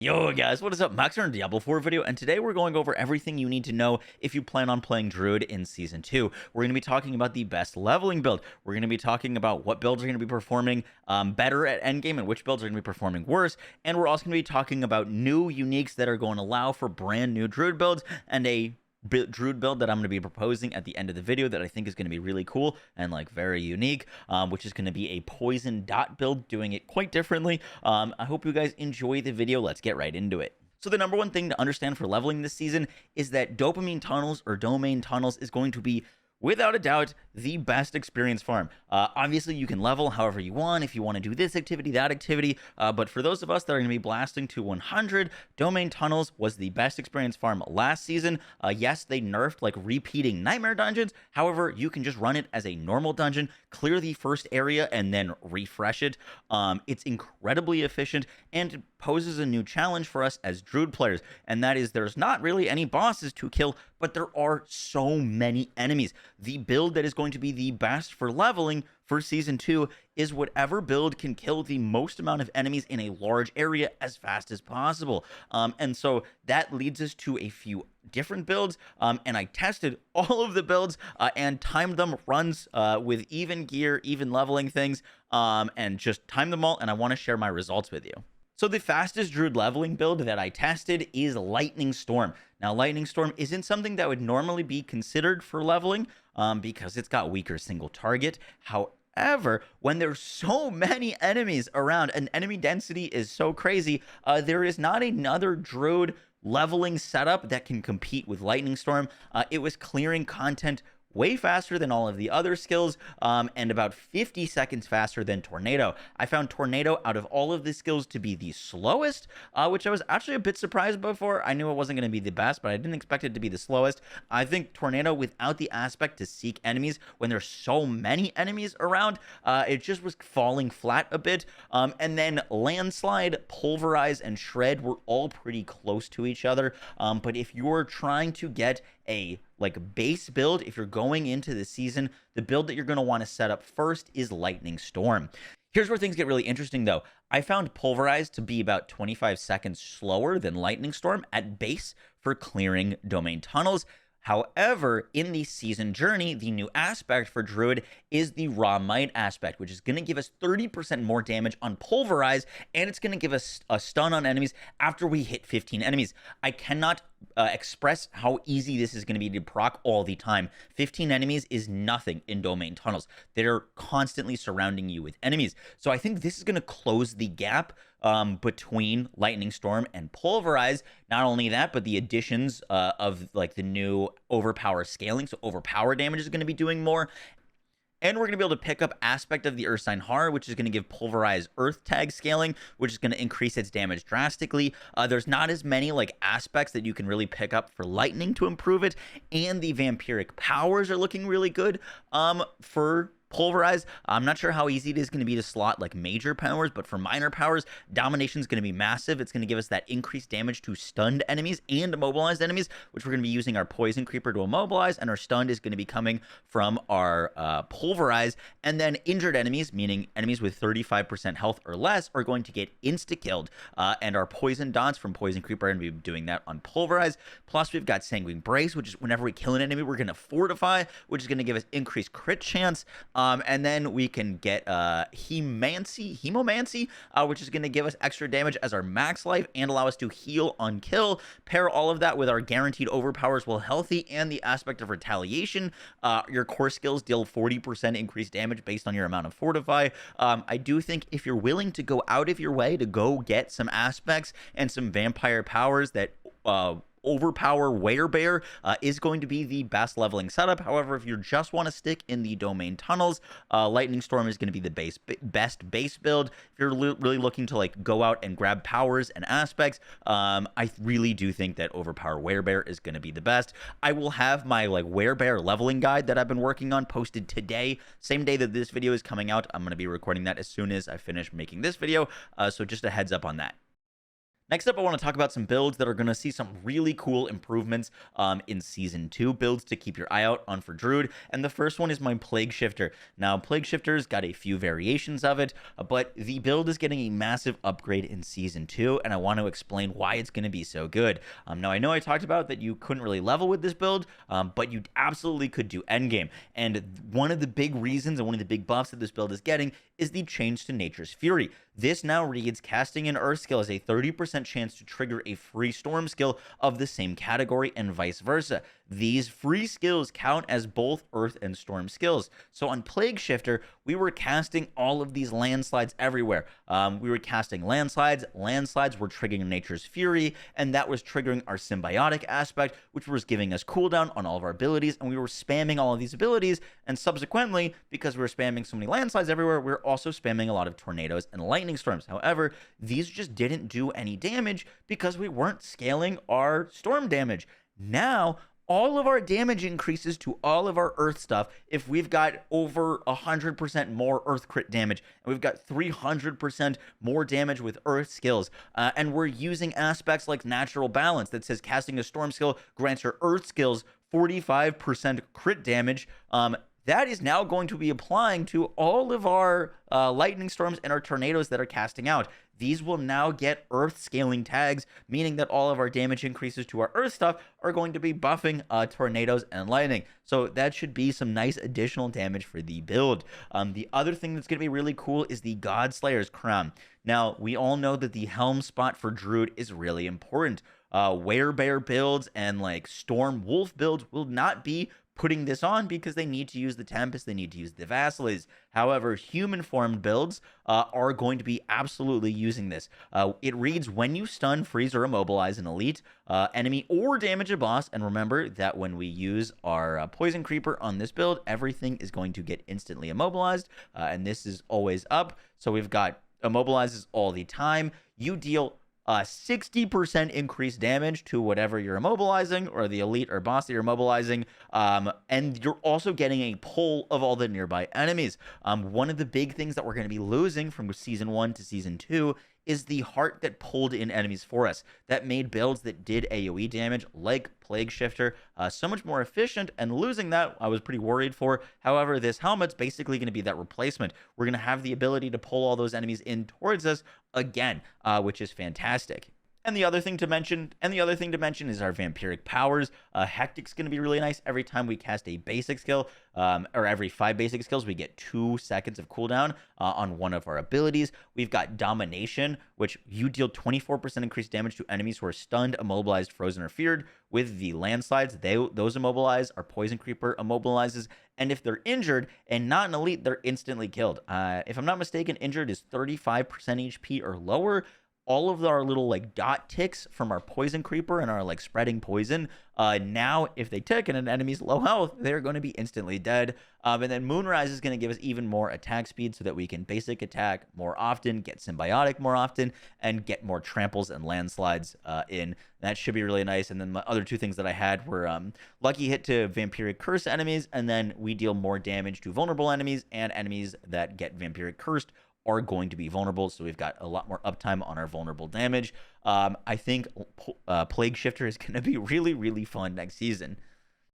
Yo guys, what is up? Max here in Diablo 4 video, and today we're going over everything you need to know if you plan on playing Druid in Season 2. We're going to be talking about the best leveling build. We're going to be talking about what builds are going to be performing better at Endgame and which builds are going to be performing worse. And we're also going to be talking about new uniques that are going to allow for brand new Druid builds and a Druid build that I'm going to be proposing at the end of the video that I think is going to be really cool and like very unique, which is going to be a poison dot build, doing it quite differently. I hope you guys enjoy the video. Let's get right into it. So the number one thing to understand for leveling this season is that dopamine tunnels or domain tunnels is going to be, without a doubt, the best experience farm. Obviously, you can level however you want if you want to do this activity, that activity. But for those of us that are going to be blasting to 100, Domain Tunnels was the best experience farm last season. Yes, they nerfed like repeating nightmare dungeons. However, you can just run it as a normal dungeon, clear the first area, and then refresh it. It's incredibly efficient and poses a new challenge for us as Druid players, and that is there's not really any bosses to kill, but there are so many enemies. The build that is going to be the best for leveling for Season 2 is whatever build can kill the most amount of enemies in a large area as fast as possible. And so that leads us to a few different builds, and I tested all of the builds and timed them runs with even gear, even leveling things, and just timed them all, and I want to share my results with you. So the fastest Druid leveling build that I tested is Lightning Storm. Now, Lightning Storm isn't something that would normally be considered for leveling because it's got weaker single target. However, when there's so many enemies around and enemy density is so crazy, there is not another Druid leveling setup that can compete with Lightning Storm. It was clearing content way faster than all of the other skills, and about 50 seconds faster than Tornado. I found Tornado out of all of the skills to be the slowest, which I was actually a bit surprised before. I knew it wasn't going to be the best, but I didn't expect it to be the slowest. I think Tornado, without the aspect to seek enemies when there's so many enemies around, it just was falling flat a bit. And then Landslide, Pulverize, and Shred were all pretty close to each other. But if you're trying to get a base build, if you're going into the season, the build that you're going to want to set up first is Lightning Storm. Here's where things get really interesting though. I found Pulverize to be about 25 seconds slower than Lightning Storm at base for clearing domain tunnels. However, in the season journey, the new aspect for Druid is the Raw Might aspect, which is going to give us 30% more damage on Pulverize, and it's going to give us a stun on enemies after we hit 15 enemies. I cannot express how easy this is going to be to proc all the time. 15 enemies is nothing in domain tunnels. They're constantly surrounding you with enemies. So I think this is going to close the gap between Lightning Storm and Pulverize. Not only that, but the additions of like the new overpower scaling. So overpower damage is going to be doing more. And we're going to be able to pick up aspect of the Earth Sign Horror, which is going to give Pulverize Earth tag scaling, which is going to increase its damage drastically. There's not as many like aspects that you can really pick up for Lightning to improve it. And the vampiric powers are looking really good for Pulverize. I'm not sure how easy it is going to be to slot like major powers, but for minor powers, domination is going to be massive. It's going to give us that increased damage to stunned enemies and immobilized enemies, which we're going to be using our Poison Creeper to immobilize, and our stunned is going to be coming from our Pulverize. And then injured enemies, meaning enemies with 35% health or less, are going to get insta-killed. And our Poison Dots from Poison Creeper are going to be doing that on Pulverize. Plus, we've got Sanguine Brace, which is whenever we kill an enemy, we're going to fortify, which is going to give us increased crit chance. And then we can get Hemomancy, which is going to give us extra damage as our max life and allow us to heal on kill. Pair all of that with our guaranteed overpowers while healthy and the aspect of Retaliation. Your core skills deal 40% increased damage based on your amount of Fortify. I do think if you're willing to go out of your way to go get some aspects and some vampire powers that overpower Werebear is going to be the best leveling setup. However, if you just want to stick in the domain tunnels, Lightning Storm is going to be the best base build. If you're really looking to like go out and grab powers and aspects, I really do think that overpower Werebear is going to be the best. I will have my like Werebear leveling guide that I've been working on posted today, same day that this video is coming out. I'm going to be recording that as soon as I finish making this video, so just a heads up on that. Next up, I want to talk about some builds that are going to see some really cool improvements in Season 2 builds to keep your eye out on for Druid. And the first one is my Plague Shifter. Now, Plague Shifter's got a few variations of it, but the build is getting a massive upgrade in Season 2, and I want to explain why it's going to be so good. Now, I know I talked about that you couldn't really level with this build, but you absolutely could do Endgame. And one of the big reasons and one of the big buffs that this build is getting is the change to Nature's Fury. This now reads casting an Earth skill has a 30% chance to trigger a free Storm skill of the same category and vice versa. These free skills count as both Earth and Storm skills. So on Plague Shifter, we were casting all of these landslides everywhere. We were casting landslides. Landslides were triggering Nature's Fury, and that was triggering our symbiotic aspect, which was giving us cooldown on all of our abilities, and we were spamming all of these abilities, and subsequently, because we were spamming so many landslides everywhere, we were also spamming a lot of tornadoes and lightning storms. However, these just didn't do any damage because we weren't scaling our storm damage. Now, all of our damage increases to all of our Earth stuff if we've got over 100% more Earth crit damage, and we've got 300% more damage with Earth skills. And we're using aspects like Natural Balance that says casting a Storm skill grants your Earth skills 45% crit damage. That is now going to be applying to all of our lightning storms and our tornadoes that are casting out. These will now get Earth scaling tags, meaning that all of our damage increases to our Earth stuff are going to be buffing tornadoes and lightning. So that should be some nice additional damage for the build. The other thing that's going to be really cool is the Godslayer's Crown. Now, we all know that the helm spot for Druid is really important. Werebear builds and like Storm Wolf builds will not be putting this on because they need to use the Tempest, they need to use the Vassalies. However, human formed builds are going to be absolutely using this. It reads, when you stun, freeze, or immobilize an elite enemy or damage a boss, and remember that when we use our Poison Creeper on this build, everything is going to get instantly immobilized, and this is always up. So we've got immobilizes all the time. You deal 60% increased damage to whatever you're immobilizing or the elite or boss that you're immobilizing. And you're also getting a pull of all the nearby enemies. One of the big things that we're going to be losing from Season 1 to Season 2 is the heart that pulled in enemies for us. That made builds that did AoE damage, like Plague Shifter, so much more efficient, and losing that, I was pretty worried for. However, this helmet's basically going to be that replacement. We're going to have the ability to pull all those enemies in towards us again, which is fantastic. And the other thing to mention is our vampiric powers. Hectic's going to be really nice. Every time we cast a basic skill, or every 5 basic skills, we get 2 seconds of cooldown on one of our abilities. We've got Domination, which you deal 24% increased damage to enemies who are stunned, immobilized, frozen, or feared. With the landslides, those immobilize. Our Poison Creeper immobilizes. And if they're injured and not an elite, they're instantly killed. If I'm not mistaken, injured is 35% HP or lower. All of our little like dot ticks from our Poison Creeper and our like spreading poison, now if they tick and an enemy's low health, they're going to be instantly dead. And then Moonrise is going to give us even more attack speed so that we can basic attack more often, get symbiotic more often, and get more tramples and landslides in. That should be really nice. And then my other 2 things that I had were Lucky Hit to Vampiric Curse enemies, and then we deal more damage to vulnerable enemies, and enemies that get Vampiric Cursed are going to be vulnerable, so we've got a lot more uptime on our vulnerable damage. I think Plague Shifter is going to be really, really fun next season.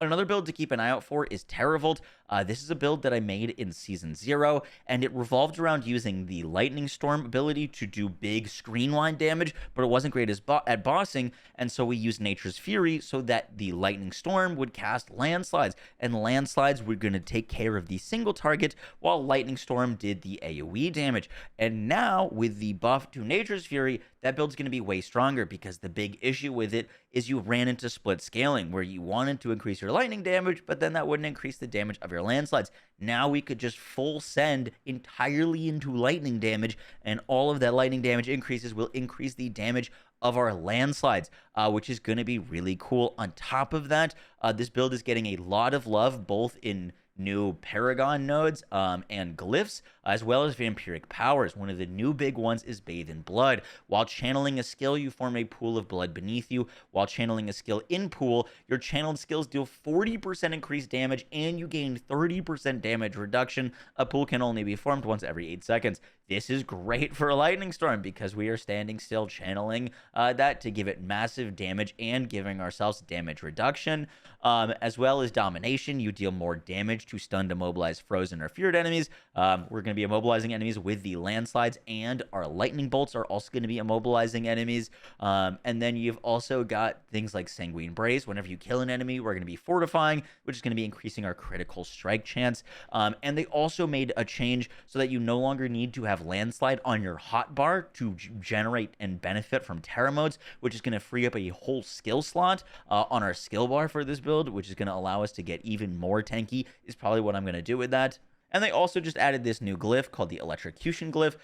Another build to keep an eye out for is Terravolt. This is a build that I made in Season 0, and it revolved around using the Lightning Storm ability to do big screen-wide damage, but it wasn't great at bossing, and so we used Nature's Fury so that the Lightning Storm would cast landslides, and landslides were going to take care of the single target, while Lightning Storm did the AoE damage. And now, with the buff to Nature's Fury, that build's going to be way stronger, because the big issue with it is you ran into split scaling, where you wanted to increase your lightning damage, but then that wouldn't increase the damage of your landslides. Now we could just full send entirely into lightning damage, and all of that lightning damage increases will increase the damage of our landslides, which is going to be really cool. On top of that, this build is getting a lot of love, both in new Paragon nodes and glyphs, as well as vampiric powers. One of the new big ones is Bathe in Blood. While channeling a skill, you form a pool of blood beneath you. While channeling a skill in pool, your channeled skills deal 40% increased damage, and you gain 30% damage reduction. A pool can only be formed once every 8 seconds. This is great for a lightning storm because we are standing still, channeling that to give it massive damage and giving ourselves damage reduction, as well as domination. You deal more damage to stunned, immobilized, frozen, or feared enemies. We're going to be immobilizing enemies with the landslides, and our lightning bolts are also going to be immobilizing enemies. And then you've also got things like Sanguine Brace. Whenever you kill an enemy, we're going to be fortifying, which is going to be increasing our critical strike chance. And they also made a change so that you no longer need to have landslide on your hotbar to generate and benefit from Terra modes, which is going to free up a whole skill slot on our skill bar for this build, which is going to allow us to get even more tanky, is probably what I'm going to do with that. And they also just added this new glyph called the Electrocution glyph,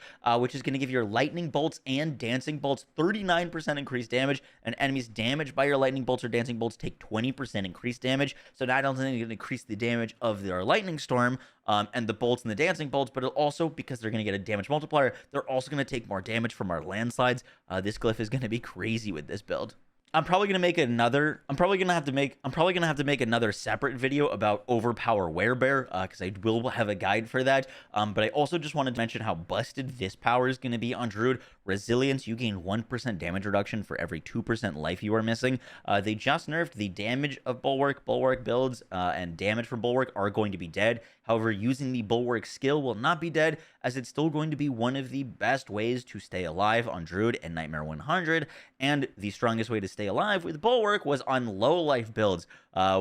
which is going to give your lightning bolts and dancing bolts 39% increased damage, and enemies damaged by your lightning bolts or dancing bolts take 20% increased damage. So not only are they going to increase the damage of their lightning storm and the bolts and the dancing bolts, but it'll also, because they're going to get a damage multiplier, they're also going to take more damage from our landslides. This glyph is going to be crazy with this build. I'm probably gonna have to make another separate video about overpower werebear, because I will have a guide for that. But I also just wanted to mention how busted this power is gonna be on Druid. Resilience, you gain 1% damage reduction for every 2% life you are missing. They just nerfed the damage of Bulwark. Bulwark builds and damage from Bulwark are going to be dead. However, using the Bulwark skill will not be dead, as it's still going to be one of the best ways to stay alive on Druid and Nightmare 100, and the strongest way to stay alive with Bulwark was on low life builds,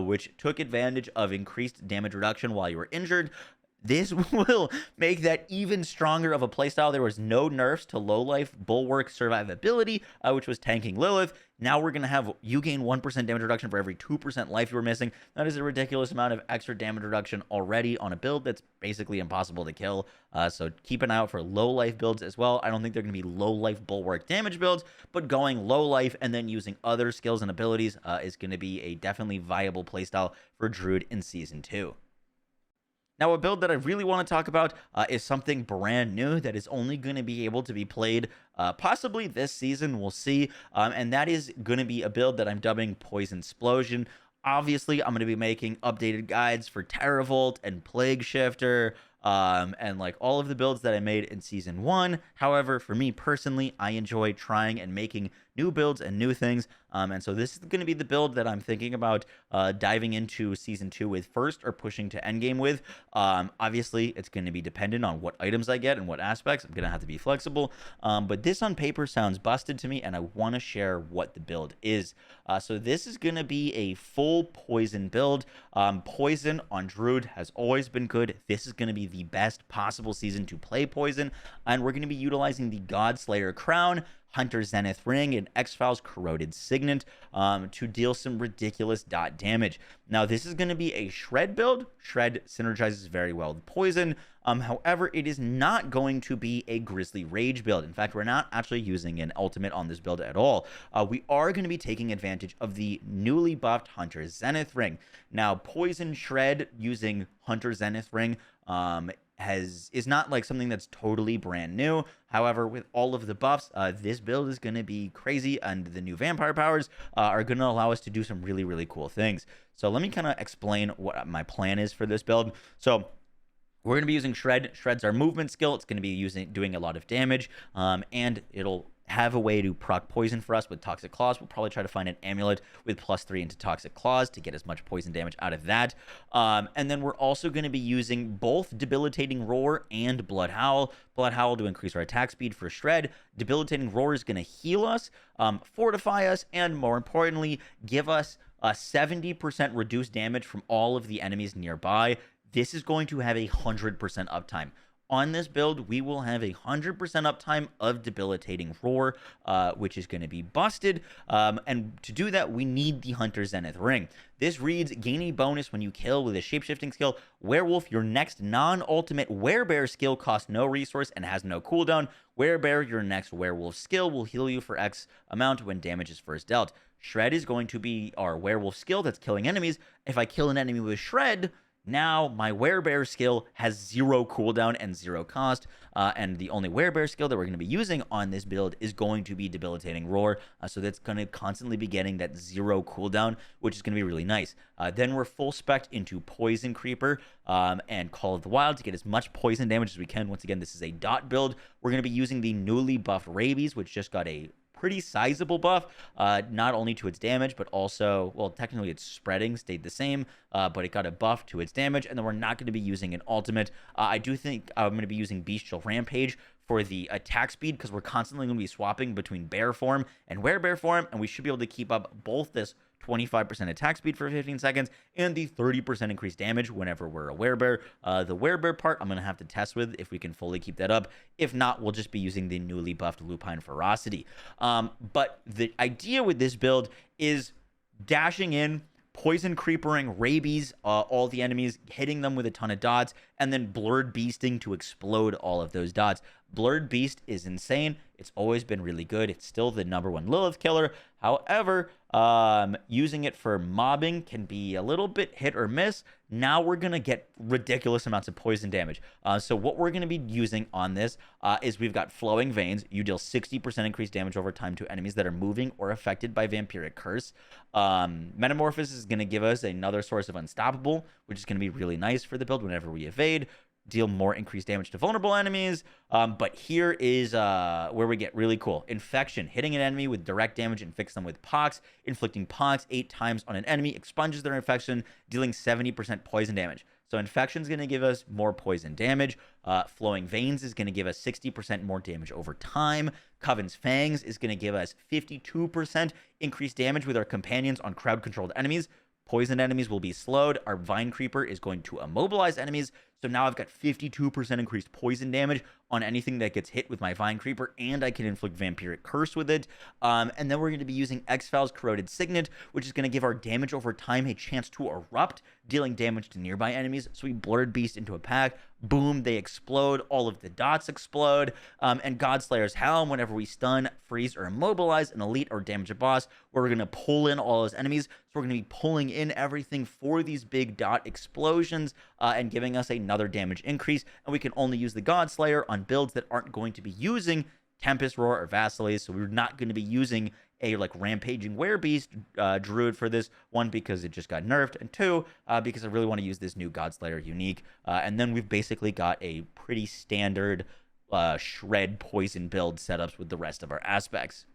which took advantage of increased damage reduction while you were injured. This will make that even stronger of a playstyle. There was no nerfs to low life Bulwark survivability, which was tanking Lilith. Now we're going to have you gain 1% damage reduction for every 2% life you were missing. That is a ridiculous amount of extra damage reduction already on a build that's basically impossible to kill. So keep an eye out for low life builds as well. I don't think they're going to be low life Bulwark damage builds, but going low life and then using other skills and abilities is going to be a definitely viable playstyle for Druid in Season 2. Now, a build that I really want to talk about is something brand new that is only going to be able to be played possibly this season. We'll see. And that is going to be a build that I'm dubbing Poison Explosion. Obviously, I'm going to be making updated guides for Terravolt and Plague Shifter, and like all of the builds that I made in Season 1. However, for me personally, I enjoy trying and making new builds and new things. And so this is going to be the build that I'm thinking about diving into Season 2 with first, or pushing to Endgame with. Obviously, it's going to be dependent on what items I get and what aspects. I'm going to have to be flexible. But this on paper sounds busted to me, and I want to share what the build is. So this is going to be a full poison build. Poison on Druid has always been good. This is going to be the best possible season to play poison, and we're going to be utilizing the Godslayer Crown, Hunter Zenith Ring, and X-Files Corroded Signet to deal some ridiculous dot damage. Now, this is going to be a Shred build. Shred synergizes very well with Poison. However, it is not going to be a Grizzly Rage build. In fact, we're not actually using an ultimate on this build at all. We are going to be taking advantage of the newly buffed Hunter Zenith Ring. Now, Poison Shred using Hunter Zenith Ring is not like something that's totally brand new. However, with all of the buffs, this build is going to be crazy, and the new vampire powers are going to allow us to do some really, really cool things. So let me kind of explain what my plan is for this build. So we're going to be using Shred. Shred's our movement skill. It's going to be doing a lot of damage, and it'll have a way to proc poison for us with Toxic Claws. We'll probably try to find an amulet with +3 into Toxic Claws to get as much poison damage out of that. And then we're also going to be using both Debilitating Roar and Blood Howl. Blood Howl to increase our attack speed for Shred. Debilitating Roar is going to heal us, fortify us, and more importantly, give us 70% reduced damage from all of the enemies nearby. This is going to have 100% uptime. On this build, we will have 100% uptime of Debilitating Roar, which is going to be busted. And to do that, we need the Hunter Zenith Ring. This reads, gain a bonus when you kill with a shapeshifting skill. Werewolf, your next non-ultimate Werebear skill costs no resource and has no cooldown. Werebear, your next werewolf skill will heal you for X amount when damage is first dealt. Shred is going to be our werewolf skill that's killing enemies. If I kill an enemy with Shred, Now my werebear skill has 0 cooldown and 0 cost, and the only werebear skill that we're going to be using on this build is going to be debilitating roar, so that's going to constantly be getting that 0 cooldown, which is going to be really nice. Then we're full spec into poison creeper and Call of the Wild to get as much poison damage as we can. Once again, this is a dot build. We're going to be using the newly buffed rabies, which just got a pretty sizable buff, not only to its damage, but also, well, technically its spreading stayed the same, but it got a buff to its damage, and then we're not going to be using an ultimate. I do think I'm going to be using Bestial Rampage for the attack speed, because we're constantly going to be swapping between bear form and werebear form, and we should be able to keep up both this 25% attack speed for 15 seconds and the 30% increased damage whenever we're a werebear. The werebear part I'm going to have to test with if we can fully keep that up. If not, we'll just be using the newly buffed Lupine Ferocity. But the idea with this build is dashing in, poison creepering, rabies, all the enemies, hitting them with a ton of dots, and then blurred beasting to explode all of those dots. Blurred Beast is insane. It's always been really good. It's still the #1 Lilith killer. However, using it for mobbing can be a little bit hit or miss. Now we're going to get ridiculous amounts of poison damage. So what we're going to be using on this is we've got Flowing Veins. You deal 60% increased damage over time to enemies that are moving or affected by Vampiric Curse. Metamorphosis is going to give us another source of Unstoppable, which is going to be really nice for the build whenever we evade. Deal more increased damage to vulnerable enemies. But here is where we get really cool. Infection. Hitting an enemy with direct damage inflicts them with pox. Inflicting pox 8 times on an enemy expunges their infection, dealing 70% poison damage. So Infection is going to give us more poison damage. Flowing Veins is going to give us 60% more damage over time. Coven's Fangs is going to give us 52% increased damage with our companions on crowd-controlled enemies. Poisoned enemies will be slowed. Our Vine Creeper is going to immobilize enemies. So now I've got 52% increased poison damage on anything that gets hit with my Vine Creeper, and I can inflict Vampiric Curse with it. And then we're going to be using X-Files Corroded Signet, which is going to give our damage over time a chance to erupt, dealing damage to nearby enemies. So we Blurred Beast into a pack. Boom, they explode. All of the dots explode. And Godslayer's Helm, whenever we stun, freeze, or immobilize an elite or damage a boss, we're going to pull in all those enemies. So we're going to be pulling in everything for these big dot explosions and giving us another damage increase. And we can only use the Godslayer on builds that aren't going to be using Tempest Roar or Vassalese. So we're not going to be using a like rampaging werebeast druid for this, one because it just got nerfed, and two because I really want to use this new Godslayer unique. And then we've basically got a pretty standard shred poison build setups with the rest of our aspects.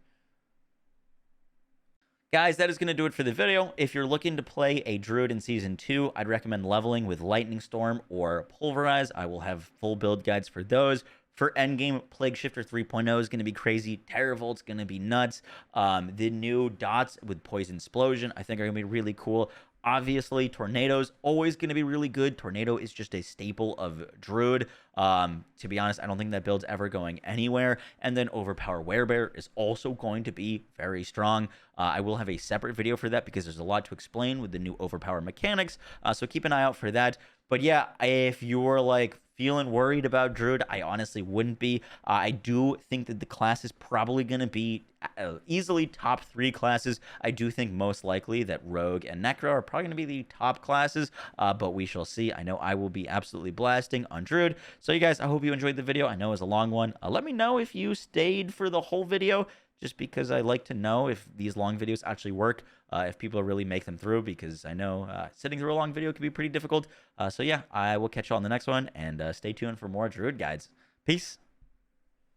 Guys, that is going to do it for the video. If you're looking to play a druid in Season 2, I'd recommend leveling with Lightning Storm or Pulverize. I will have full build guides for those. For Endgame, Plague Shifter 3.0 is going to be crazy. Terravolt's going to be nuts. The new dots with Poison Explosion, I think, are going to be really cool. Obviously, Tornado's always going to be really good. Tornado is just a staple of Druid. To be honest, I don't think that build's ever going anywhere. And then Overpower Werebear is also going to be very strong. I will have a separate video for that because there's a lot to explain with the new Overpower mechanics. So keep an eye out for that. But yeah, if you're like feeling worried about Druid, I honestly wouldn't be. I do think that the class is probably going to be easily top 3 classes. I do think most likely that Rogue and Necro are probably going to be the top classes, but we shall see. I know I will be absolutely blasting on Druid. So you guys, I hope you enjoyed the video. I know it was a long one. Let me know if you stayed for the whole video, just because I like to know if these long videos actually work, if people really make them through, because I know sitting through a long video can be pretty difficult. So yeah, I will catch you on the next one, and stay tuned for more Druid guides. Peace.